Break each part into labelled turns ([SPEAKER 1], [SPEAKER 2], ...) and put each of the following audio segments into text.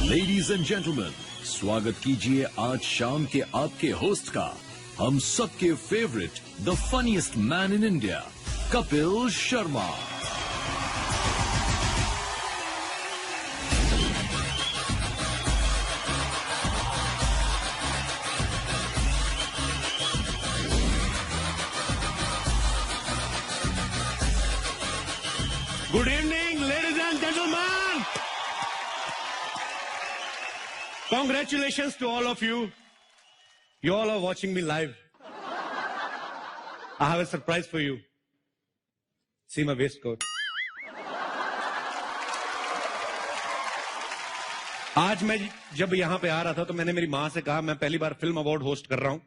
[SPEAKER 1] Ladies and gentleman, स्वागत कीजिए आज शाम के आपके होस्ट का, हम सबके favourite, the funniest man in India, Kapil Sharma.
[SPEAKER 2] Good evening, ladies and gentlemen. Congratulations to all of you. You all are watching me live. I have a surprise for you. See my waistcoat. आज मैं जब यहां पे आ रहा था तो मैंने मेरी मां से कहा मैं पहली बार फिल्म अवार्ड होस्ट कर रहा हूं,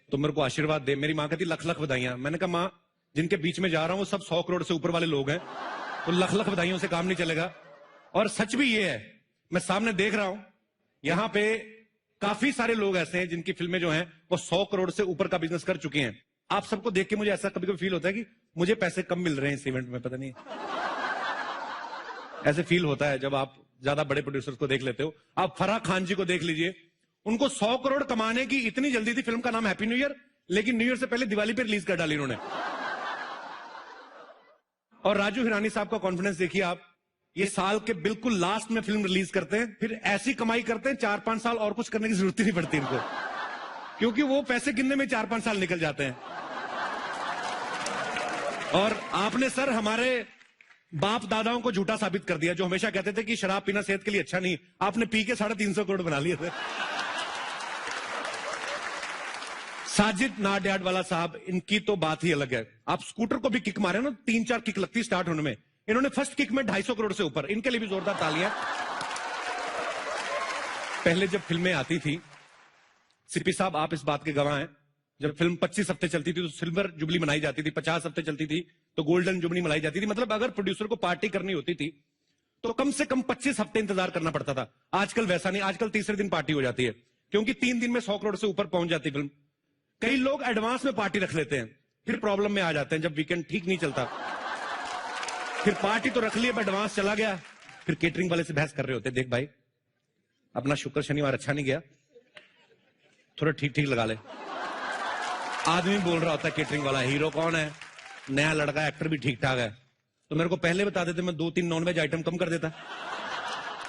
[SPEAKER 2] तो मेरे को आशीर्वाद दे। मेरी मां कहती लख लख बधाइयां। मैंने कहा मां, जिनके बीच में जा रहा हूं वो सब 100 करोड़ से ऊपर वाले लोग हैं, तो लख लख बधाइयों से काम नहीं चलेगा। और सच भी ये है, मैं सामने देख रहा हूं यहां पे काफी सारे लोग ऐसे हैं जिनकी फिल्में जो हैं वो 100 करोड़ से ऊपर का बिजनेस कर चुके हैं। आप सबको देख के मुझे ऐसा कभी कभी फील होता है कि मुझे पैसे कम मिल रहे हैं इस इवेंट में, पता नहीं ऐसे फील होता है जब आप ज्यादा बड़े प्रोड्यूसर्स को देख लेते हो। आप फराह खान जी को देख लीजिए, उनको 100 करोड़ कमाने की इतनी जल्दी थी। फिल्म का नाम हैप्पी न्यू ईयर, लेकिन न्यू ईयर से पहले दिवाली पे रिलीज कर डाली उन्होंने। और राजू हिरानी साहब का कॉन्फिडेंस देखिए आप, ये साल के बिल्कुल लास्ट में फिल्म रिलीज करते हैं, फिर ऐसी कमाई करते हैं 4-5 साल और कुछ करने की जरूरत ही नहीं पड़ती इनको, क्योंकि वो पैसे गिनने में 4-5 साल निकल जाते हैं। और आपने सर हमारे बाप दादाओं को झूठा साबित कर दिया, जो हमेशा कहते थे कि शराब पीना सेहत के लिए अच्छा नहीं। आपने पी के 350 करोड़ बना लिए थे। साजिद नाडियाडवाला साहब, इनकी तो बात ही अलग है। आप स्कूटर को भी किक मारे ना, 3-4 किक लगती स्टार्ट होने में, इन्होंने फर्स्ट किक में 250 करोड़ से ऊपर। इनके लिए भी जोरदार तालियां। पहले जब फिल्में आती थी, सीपी साहब आप इस बात के गवाह हैं, जब फिल्म 25 हफ्ते चलती थी तो सिल्वर जुबली मनाई जाती थी, 50 हफ्ते चलती थी तो गोल्डन जुबली मनाई जाती थी। मतलब अगर प्रोड्यूसर को पार्टी करनी होती थी तो कम से कम 25 हफ्ते इंतजार करना पड़ता था। आजकल वैसा नहीं, आजकल तीसरे दिन पार्टी हो जाती है, क्योंकि 3 दिन में 100 करोड़ से ऊपर पहुंच जाती फिल्म। कई लोग एडवांस में पार्टी रख लेते हैं, फिर प्रॉब्लम में आ जाते हैं जब वीकेंड ठीक नहीं चलता। फिर पार्टी तो रख ली, अब एडवांस चला गया, फिर केटरिंग वाले से बहस कर रहे होते, देख भाई अपना शुक्र शनिवार अच्छा नहीं गया, थोड़ा ठीक ठीक लगा ले। आदमी बोल रहा होता है केटरिंग वाला, हीरो कौन है, नया लड़का, एक्टर भी ठीक ठाक है, तो मेरे को पहले बता देते, मैं 2-3 नॉनवेज आइटम कम कर देता।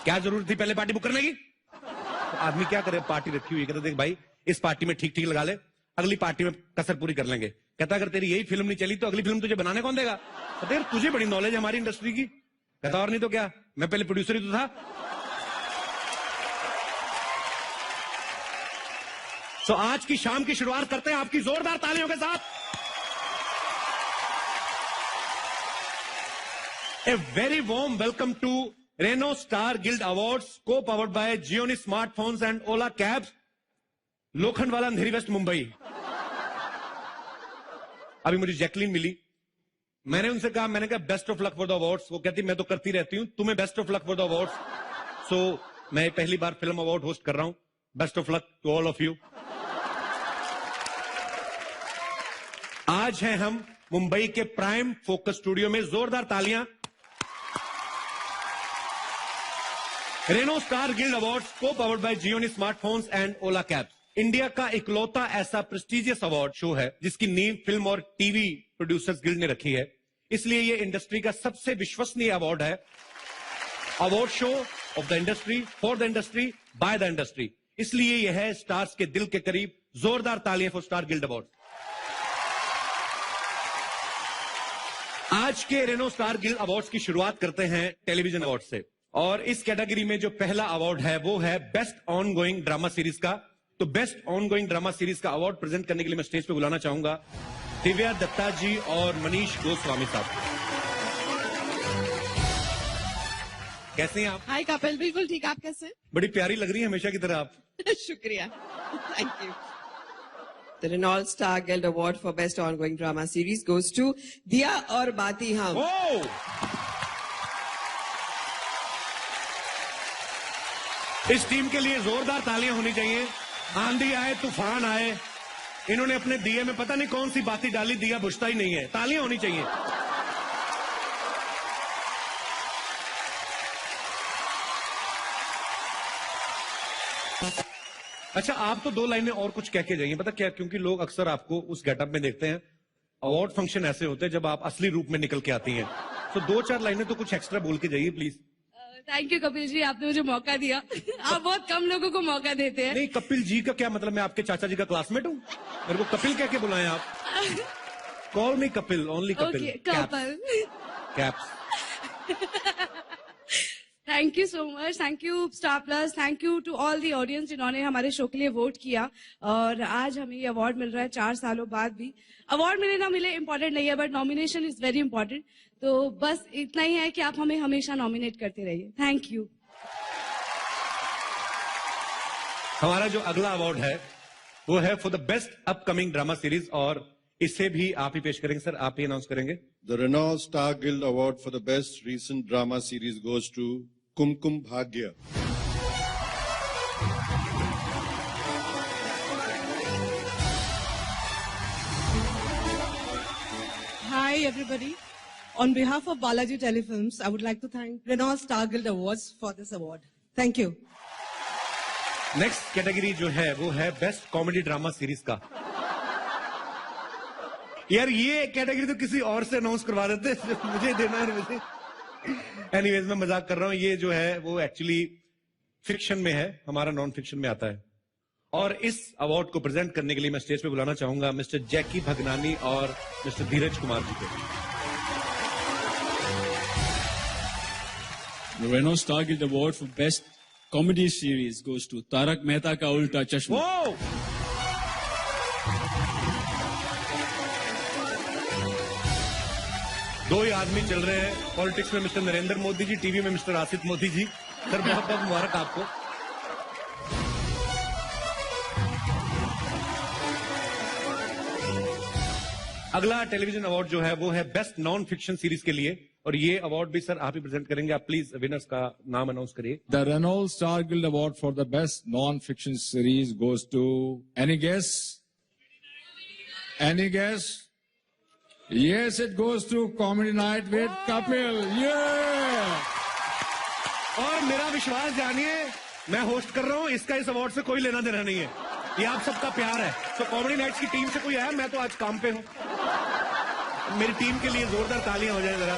[SPEAKER 2] क्या जरूरत थी पहले पार्टी बुक करने की? तो आदमी क्या करे, पार्टी रखी हुई, कहता देख भाई इस पार्टी में ठीक ठीक लगा ले, अगली पार्टी में कसर पूरी कर लेंगे। कहता अगर तेरी यही फिल्म नहीं चली तो अगली फिल्म तुझे बनाने कौन देगा? कहते यार तुझे बड़ी नॉलेज है हमारी इंडस्ट्री की। कहता और नहीं तो क्या, मैं पहले प्रोड्यूसर ही तो था। तो आज की शाम की शुरुआत करते हैं आपकी जोरदार तालियों के साथ। A very warm welcome to Renault Star Guild Awards, co powered by Gionee smartphones and Ola cabs, Lokhandwala Andheri West Mumbai. अभी मुझे जैकलीन मिली, मैंने उनसे कहा, मैंने कहा best of luck for the awards. वो कहती मैं तो करती रहती हूं, तुम्हें best of luck for the awards. So मैं पहली बार फिल्म अवार्ड होस्ट कर रहा हूं, best of luck to all of you. आज हैं हम मुंबई के प्राइम फोकस स्टूडियो में, जोरदार तालियां। Reno Star Guild Awards, co powered by Gionee smartphones and Ola cabs, India का इकलौता ऐसा प्रेस्टिजियस अवार्ड शो है जिसकी नींव फिल्म और टीवी प्रोड्यूसर्स गिल्ड ने रखी है। इसलिए ये इंडस्ट्री का सबसे विश्वसनीय अवार्ड है। Award show off the industry, for the industry, by the industry. इसलिए यह है स्टार्स के दिल के करीब। जोरदार तालियां फॉर स्टार गिल्ड अवार्ड। आज के रेनो स्टार गिल्ड अवार्ड्स की शुरुआत करते हैं टेलीविजन अवार्ड से, और इस कैटेगरी में जो पहला अवार्ड है वो है best on going drama series का। तो best on going drama series का अवार्ड प्रेजेंट करने के लिए मैं स्टेज पे बुलाना चाहूंगा दिव्या दत्ता जी और मनीष गोस्वामी साहब। कैसे हैं आप?
[SPEAKER 3] हाय कपिल, बिल्कुल ठीक, आप कैसे?
[SPEAKER 2] बड़ी प्यारी लग रही है हमेशा की तरह आप।
[SPEAKER 3] शुक्रिया, thank you. The Renault Star Guild Award for Best Ongoing Drama Series goes to दिया और बाती हम।
[SPEAKER 2] इस टीम के लिए जोरदार तालियां होनी चाहिए। आंधी आए तूफान आए, इन्होंने अपने दिए में पता नहीं कौन सी बाती डाली, दिया बुझता ही नहीं है। तालियां होनी चाहिए। अच्छा, आप तो 2 लाइनें और कुछ कह के जाइए, पता क्या, क्योंकि लोग अक्सर आपको उस गेटअप में देखते हैं। अवार्ड फंक्शन ऐसे होते हैं जब आप असली रूप में निकल के आती हैं, तो 2-4 लाइनें तो कुछ एक्स्ट्रा बोल के जाइए please.
[SPEAKER 4] Thank you Kapil ji, आपने मुझे मौका दिया। आप बहुत कम लोगों को मौका देते हैं।
[SPEAKER 2] नहीं, कपिल जी का क्या मतलब, मैं आपके चाचा जी का क्लासमेट हूँ? मेरे को कपिल कह के बुलाएं आप? Call me Kapil, only Kapil.
[SPEAKER 4] Okay, Kapil.
[SPEAKER 2] Caps.
[SPEAKER 4] Thank you so much, thank you Star Plus, thank you to all the audience जिन्होंने हमारे शो के लिए वोट किया। और आज हमें ये अवार्ड मिल रहा है 4 सालों बाद भी। अवार्ड मिले ना मिले इम्पोर्टेंट नहीं है, but nomination is very important. तो बस इतना ही है कि आप हमें हमेशा नॉमिनेट करते रहिए। Thank you.
[SPEAKER 2] हमारा जो अगला अवार्ड है वो है for the best upcoming drama series, और इसे भी आप ही पेश करेंगे सर, आप ही अनाउंस करेंगे।
[SPEAKER 5] The Renault Star Guild Award for the best recent drama series goes to Kumkum Bhagya.
[SPEAKER 6] Hi everybody. On behalf of Balaji Telefilms, I would like to thank Renault Star Guild Awards for this award. Thank you.
[SPEAKER 2] Next category जो है वो है best comedy drama series का। यार ये category तो किसी और से अनाउंस करवा देते, मुझे देना है मुझे। एनीवेज, मैं मजाक कर रहा हूं। ये जो है वो एक्चुअली फिक्शन में है, हमारा नॉन फिक्शन में आता है। और इस अवार्ड को प्रेजेंट करने के लिए मैं स्टेज पे बुलाना चाहूंगा मिस्टर जैकी भगनानी और मिस्टर धीरज कुमार जी को।
[SPEAKER 7] The Renault Star Guild Award for Best Comedy Series goes to Tarak Mehta का उल्टा चश्मा।
[SPEAKER 2] वो दो ही आदमी चल रहे हैं पॉलिटिक्स में, मिस्टर नरेंद्र मोदी जी, टीवी में मिस्टर आसिफ मोदी जी। सर बहुत बहुत मुबारक आपको। अगला टेलीविजन अवार्ड जो है वो है बेस्ट नॉन फिक्शन सीरीज के लिए, और ये अवार्ड भी सर आप ही प्रेजेंट करेंगे। आप प्लीज विनर्स का नाम अनाउंस करिए।
[SPEAKER 8] The Renault Star Guild Award for the best non-fiction series goes to, any guess? Any guess? Yes, it goes to Comedy Night with Kapil. Yeah!
[SPEAKER 2] और मेरा विश्वास जानिए, मैं होस्ट कर रहा हूं, इसका इस अवार्ड से कोई लेना देना नहीं है, ये आप सबका प्यार है। तो कॉमेडी नाइट्स की टीम से कोई आया, मैं तो आज काम पे हूं। मेरी टीम के लिए जोरदार तालियां हो जाए जरा।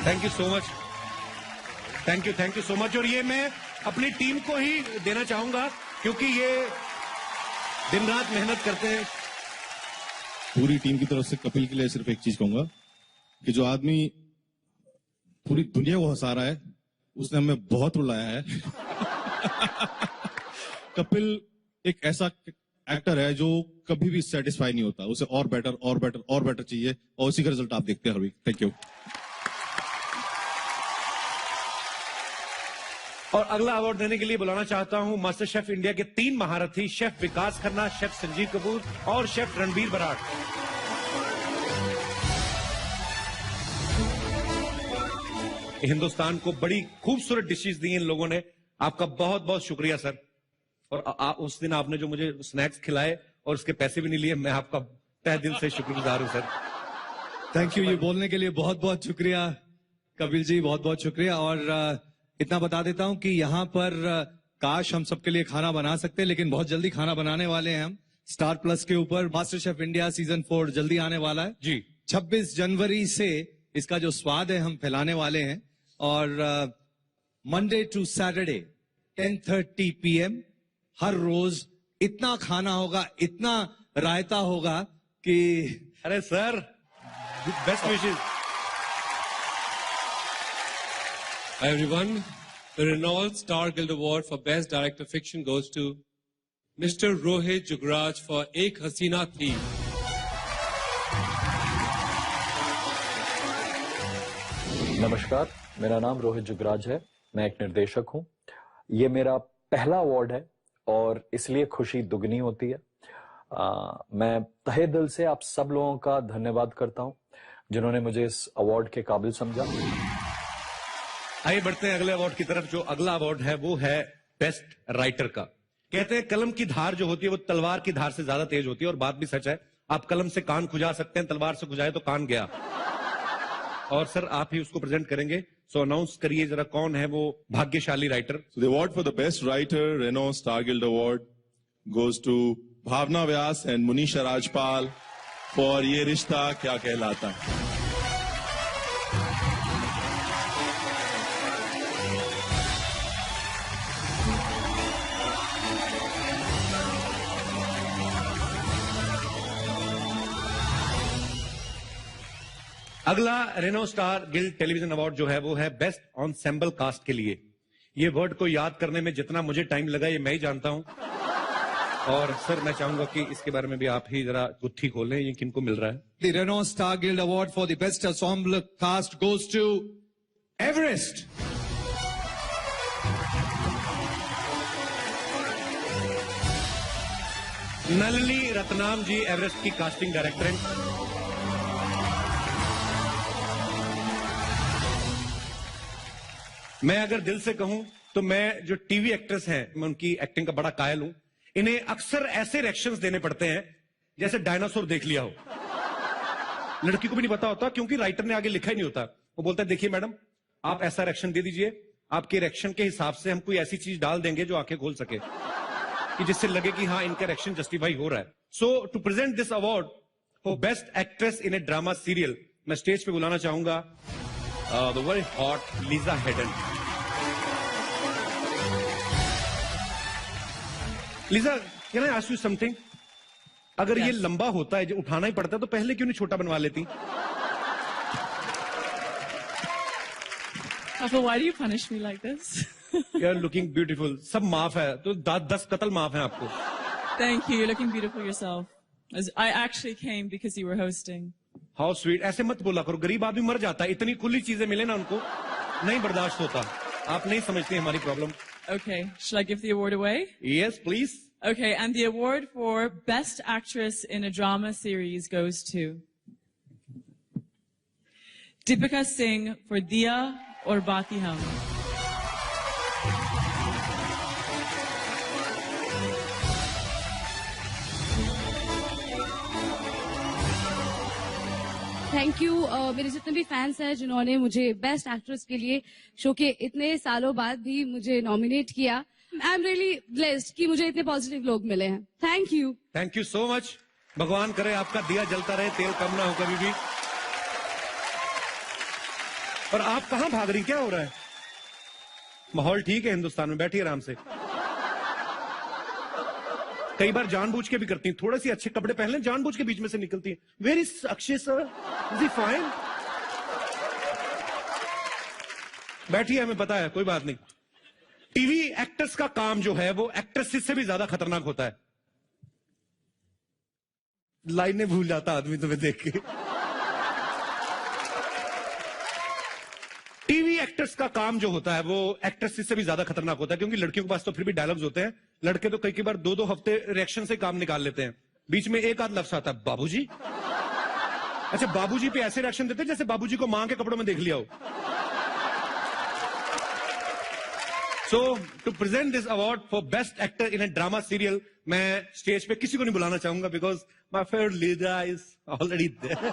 [SPEAKER 2] Thank you so much, thank you so much. और ये मैं अपनी टीम को ही देना चाहूंगा, क्योंकि ये दिन रात मेहनत करते हैं।
[SPEAKER 9] पूरी टीम की तरफ से कपिल के लिए सिर्फ एक चीज कहूंगा कि जो आदमी पूरी दुनिया को हंसा रहा है, उसने हमें बहुत रुलाया है। कपिल एक ऐसा एक्टर है जो कभी भी सेटिस्फाई नहीं होता, उसे और बेटर और बेटर और बेटर चाहिए, और उसी का रिजल्ट आप देखते हैं हर वीक। Thank you.
[SPEAKER 2] और अगला अवार्ड देने के लिए बुलाना चाहता हूं मास्टर शेफ इंडिया के 3 महारथी, शेफ विकास खन्ना, शेफ संजीव कपूर और शेफ रणबीर बराड़। हिंदुस्तान को बड़ी खूबसूरत डिशेस दी इन लोगों ने, आपका बहुत बहुत शुक्रिया सर। और उस दिन आपने जो मुझे स्नैक्स खिलाए और उसके पैसे भी नहीं लिए, मैं आपका तहे दिल से शुक्रगुजार हूं सर।
[SPEAKER 10] थैंक यू, ये बोलने के लिए बहुत बहुत शुक्रिया कपिल जी, बहुत बहुत शुक्रिया। और इतना बता देता हूं कि यहाँ पर काश हम सबके लिए खाना बना सकते, लेकिन बहुत जल्दी खाना बनाने वाले हैं हम। स्टार प्लस के ऊपर मास्टर शेफ इंडिया सीजन 4 जल्दी आने वाला है
[SPEAKER 2] जी।
[SPEAKER 10] 26 जनवरी से इसका जो स्वाद है हम फैलाने वाले हैं। और मंडे टू सैटरडे 10:30 PM हर रोज इतना खाना होगा, इतना रायता होगा कि
[SPEAKER 2] अरे sir, best wishes.
[SPEAKER 11] Hi everyone, the Renault Star Guild Award for Best Director Fiction goes to Mr. Rohit Jugraj for Ek Hasina Thi.
[SPEAKER 12] नमस्कार, मेरा नाम रोहित जुगराज है, मैं एक निर्देशक हूं। ये मेरा पहला अवार्ड है और इसलिए खुशी दुगनी होती है। मैं तहे दिल से आप सब लोगों का धन्यवाद करता हूं जिन्होंने मुझे इस अवार्ड के काबिल समझा।
[SPEAKER 2] आइए बढ़ते हैं अगले अवार्ड की तरफ। जो अगला अवार्ड है वो है बेस्ट राइटर का। कहते हैं कलम की धार जो होती है वो तलवार की धार से ज्यादा तेज होती है, और बात भी सच है। आप कलम से कान खुजा सकते हैं, तलवार से खुजाए तो कान गया। और सर आप ही उसको प्रेजेंट करेंगे, सो अनाउंस करिए जरा कौन है वो भाग्यशाली writer.
[SPEAKER 5] So the award for the best writer, Renault Star Guild Award, goes to Bhavna Vyas and Munisha Rajpal for Ye Rishta Kya Kehlata Hai.
[SPEAKER 2] अगला Renault Star Guild television award जो है वो है बेस्ट ऑनसेम्बल कास्ट के लिए। ये word को याद करने में जितना मुझे टाइम लगा ये मैं ही जानता हूं। और सर मैं चाहूंगा कि इसके बारे में भी आप ही जरा गुत्थी खोलें, ये किनको मिल रहा है।
[SPEAKER 10] The Renault Star Guild Award for the best ensemble cast goes to Everest.
[SPEAKER 2] Nalini Ratnam ji Everest की कास्टिंग डायरेक्टर हैं। मैं अगर दिल से कहूं तो मैं जो टीवी एक्ट्रेस हैं, मैं उनकी एक्टिंग का बड़ा कायल हूं। इन्हें अक्सर ऐसे रिएक्शंस देने पड़ते हैं जैसे डायनासोर देख लिया हो। लड़की को भी नहीं पता होता क्योंकि राइटर ने आगे लिखा ही नहीं होता। वो बोलता है देखिए मैडम आप ऐसा रिएक्शन दे दीजिए, आपके रिएक्शन के हिसाब से हम कोई ऐसी चीज डाल देंगे जो आंखें खोल सके, कि जिससे लगे कि हाँ इनका रिएक्शन जस्टिफाई हो रहा है। So to present this award for best actress in a drama serial, मैं स्टेज पे बुलाना चाहूंगा the very hot Lisa Haydon. Lisa, can I ask you something? अगर ये लंबा होता है, जो उठाना ही पड़ता है, तो पहले क्यों नहीं छोटा बनवा लेती?
[SPEAKER 13] Why do you punish me like this?
[SPEAKER 2] You're looking beautiful. सब माफ है, तो 10 कत्ल माफ है आपको।
[SPEAKER 13] Thank you. You're looking beautiful yourself. I actually came because you were hosting.
[SPEAKER 2] How sweet. ऐसे मत बोला करो, गरीब आदमी मर जाता है। इतनी खुली चीजें मिले ना उनको, नहीं बर्दाश्त होता। आप नहीं समझते हमारी problem.
[SPEAKER 13] Okay. Shall I give the award away?
[SPEAKER 2] Yes, please.
[SPEAKER 13] Okay. And the award for Best Actress in a Drama Series goes to Deepika Singh for Diya और बाती हम।
[SPEAKER 4] थैंक यू मेरे जितने भी फैंस हैं जिन्होंने मुझे बेस्ट एक्ट्रेस के लिए शो के इतने सालों बाद भी मुझे नॉमिनेट किया। आई एम रियली ब्लेस्ड कि मुझे इतने पॉजिटिव लोग मिले हैं। Thank you.
[SPEAKER 2] Thank you so much. भगवान करे आपका दिया जलता रहे, तेल कम ना हो कभी भी। और आप कहां भाग रही, क्या हो रहा है? माहौल ठीक है हिंदुस्तान में, बैठिए आराम से। कई बार जानबूझ के भी करती हैं, थोड़े से अच्छे कपड़े पहन लें, जानबूझ के बीच में से निकलती हैं। Very Akshay sir, is he fine? बैठिए, हमें पता है, कोई बात नहीं। टीवी एक्टर्स का काम जो है वो एक्ट्रेसेस से भी ज्यादा खतरनाक होता है। लाइनें भूल जाता आदमी तुम्हें देख के। टीवी एक्टर्स का काम जो होता है वो एक्ट्रेसेस से भी ज्यादा खतरनाक होता है, क्योंकि लड़कियों के पास तो फिर भी डायलॉग्स होते हैं। लड़के तो कई बार 2-2 हफ्ते रिएक्शन से काम निकाल लेते हैं। बीच में एक आध लफ्ज आता है बाबूजी। अच्छा, बाबूजी पे ऐसे रिएक्शन देते हैं जैसे बाबूजी को मां के कपड़ों में देख लिया हो। So to present this award for best actor in a drama serial, मैं स्टेज पे किसी को नहीं बुलाना चाहूंगा because my favourite leader is already there.